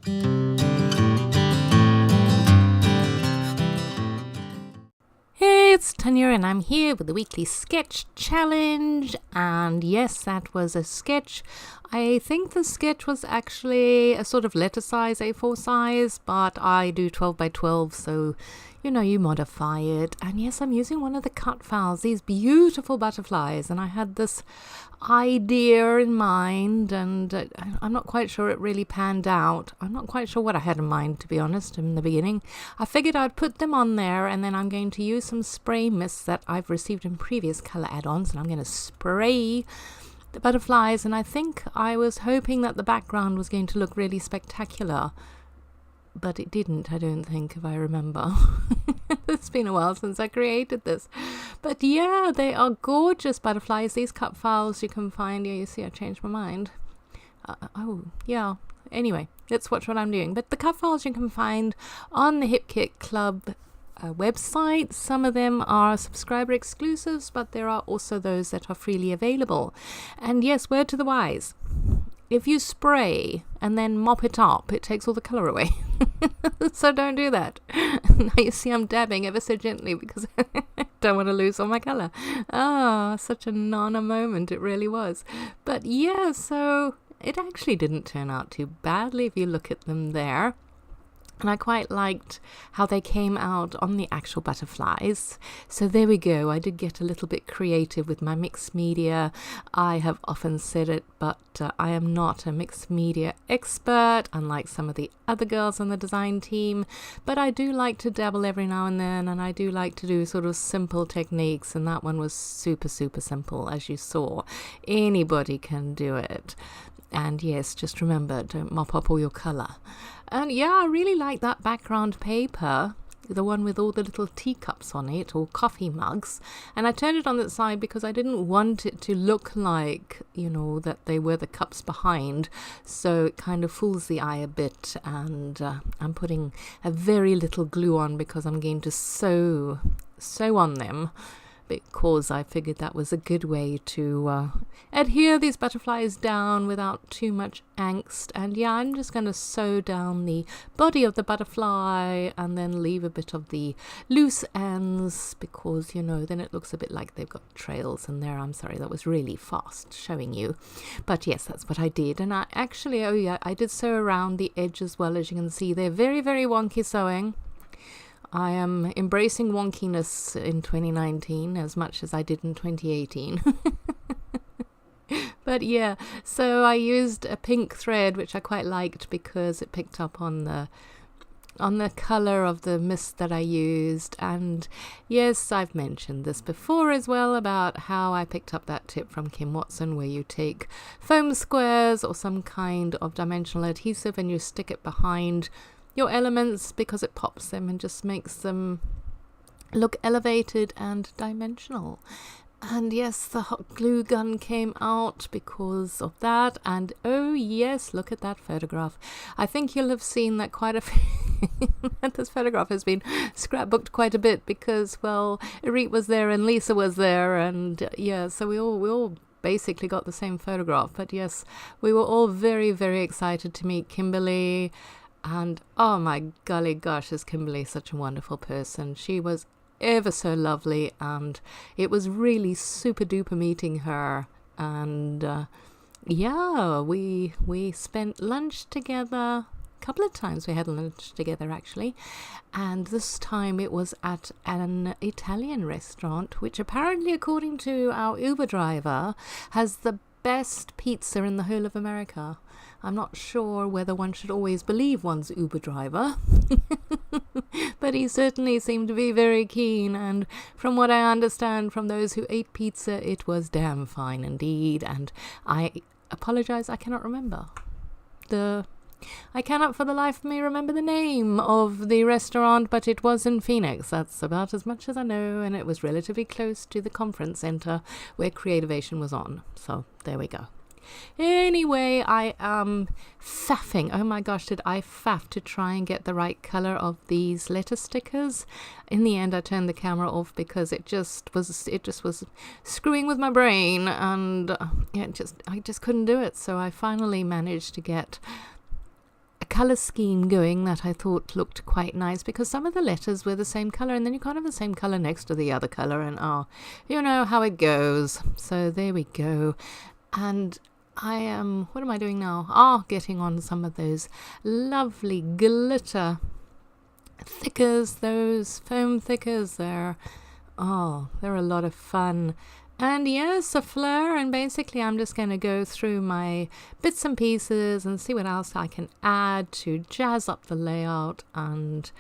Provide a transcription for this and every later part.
Hey, it's Tanya and I'm here with the weekly sketch challenge, and yes, that was a sketch. I think the sketch was actually a sort of letter size, A4 size, but I do 12 by 12, so you modify it. And yes, I'm using one of the cut files, these beautiful butterflies, and I had this idea in mind, and I'm not quite sure it really panned out. I'm not quite sure what I had in mind, to be honest, in the beginning. I figured I'd put them on there, and then I'm going to use some spray mist that I've received in previous color add-ons, and I'm going to spray the butterflies. And I think I was hoping that the background was going to look really spectacular, but it didn't, I don't think, if I remember. It's been a while since I created this. But yeah, they are gorgeous butterflies. These cut files you can find. Yeah, you see, I changed my mind. Anyway, let's watch what I'm doing. But the cut files you can find on the Hip Kit Club website. Some of them are subscriber exclusives, but there are also those that are freely available. And yes, word to the wise. If you spray and then mop it up, it takes all the colour away. So don't do that. Now you see I'm dabbing ever so gently because I don't want to lose all my colour. Such a nana moment, it really was. But yeah, so it actually didn't turn out too badly if you look at them there. And I quite liked how they came out on the actual butterflies. So there we go. I did get a little bit creative with my mixed media. I have often said it, but I am not a mixed media expert, unlike some of the other girls on the design team. But I do like to dabble every now and then, and I do like to do sort of simple techniques. And that one was super, super simple, as you saw. Anybody can do it. And yes, just remember, don't mop up all your colour. And yeah, I really like that background paper, the one with all the little teacups on it, or coffee mugs. And I turned it on that side because I didn't want it to look like, that they were the cups behind. So it kind of fools the eye a bit. And I'm putting a very little glue on because I'm going to sew on them, because I figured that was a good way to adhere these butterflies down without too much angst. And yeah, I'm just going to sew down the body of the butterfly and then leave a bit of the loose ends, because then it looks a bit like they've got trails in there. I'm sorry, that was really fast showing you, but yes, that's what I did. And I actually, I did sew around the edge as well. As you can see, they're very, very wonky sewing. I am embracing wonkiness in 2019 as much as I did in 2018. But yeah, so I used a pink thread, which I quite liked because it picked up on the color of the mist that I used. And yes, I've mentioned this before as well about how I picked up that tip from Kim Watson, where you take foam squares or some kind of dimensional adhesive and you stick it behind your elements because it pops them and just makes them look elevated and dimensional. And yes, the hot glue gun came out because of that. And oh yes, look at that photograph. I think you'll have seen that quite a few this photograph has been scrapbooked quite a bit because, well, Irit was there and Lisa was there, and yeah, so we all basically got the same photograph. But yes, we were all very, very excited to meet Kimberly. And oh my golly gosh, is Kimberly such a wonderful person. She was ever so lovely, and it was really super duper meeting her. And yeah, we spent lunch together. A couple of times we had lunch together actually, and this time it was at an Italian restaurant, which apparently, according to our Uber driver, has the best pizza in the whole of America. I'm not sure whether one should always believe one's Uber driver, but he certainly seemed to be very keen, and from what I understand from those who ate pizza, it was damn fine indeed. And I apologize, I cannot remember I cannot for the life of me remember the name of the restaurant, but it was in Phoenix. That's about as much as I know, and it was relatively close to the conference center where Creativation was on. So there we go. Anyway, I am faffing. Oh my gosh, did I faff to try and get the right color of these letter stickers. In the end, I turned the camera off because it just was screwing with my brain, and I just couldn't do it. So I finally managed to get a colour scheme going that I thought looked quite nice, because some of the letters were the same colour and then you can't have the same colour next to the other colour, and you know how it goes. So there we go. And I am, what am I doing now? Getting on some of those lovely glitter thickers, those foam thickers there. They're a lot of fun. And yes, a fleur, and basically I'm just going to go through my bits and pieces and see what else I can add to jazz up the layout and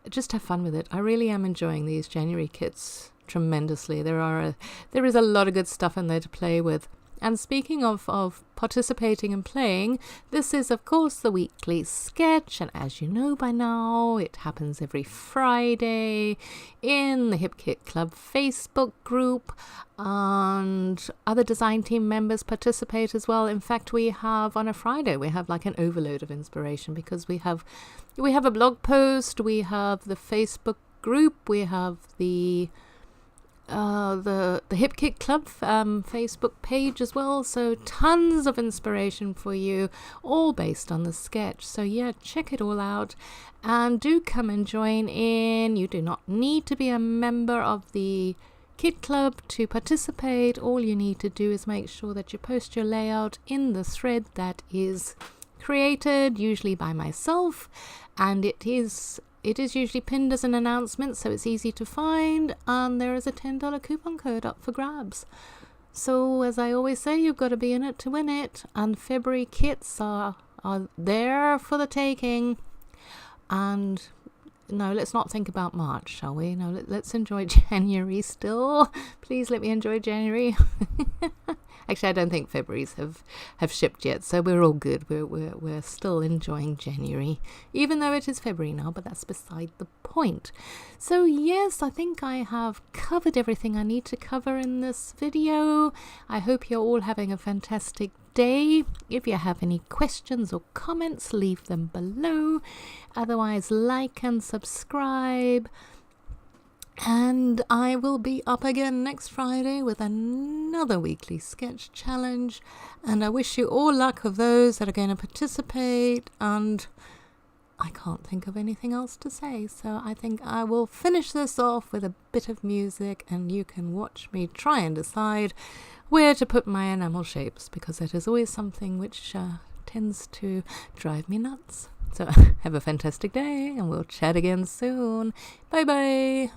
just have fun with it. I really am enjoying these January kits tremendously. There is a lot of good stuff in there to play with. And speaking of participating and playing, this is of course the weekly sketch, and as you know by now, it happens every Friday in the Hip Kit Club Facebook group, and other design team members participate as well. In fact, we have on a Friday, we have like an overload of inspiration, because we have a blog post, we have the Facebook group, we have the Hip Kit Club Facebook page as well, so tons of inspiration for you, all based on the sketch. So yeah, check it all out and do come and join in. You do not need to be a member of the Kit Club to participate. All you need to do is make sure that you post your layout in the thread that is created, usually by myself, and it is usually pinned as an announcement, so it's easy to find, and there is a $10 coupon code up for grabs. So as I always say, you've got to be in it to win it, and February kits are there for the taking. And no, let's not think about March, shall we? No, let's enjoy January still. Please let me enjoy January. Actually, I don't think February's have shipped yet, so we're all good. We're still enjoying January, even though it is February now, but that's beside the point. So yes, I think I have covered everything I need to cover in this video. I hope you're all having a fantastic day. If you have any questions or comments, leave them below. Otherwise, like and subscribe. And I will be up again next Friday with another weekly sketch challenge. And I wish you all luck of those that are going to participate. And I can't think of anything else to say. So I think I will finish this off with a bit of music, and you can watch me try and decide where to put my enamel shapes, because that is always something which tends to drive me nuts. So have a fantastic day, and we'll chat again soon. Bye bye.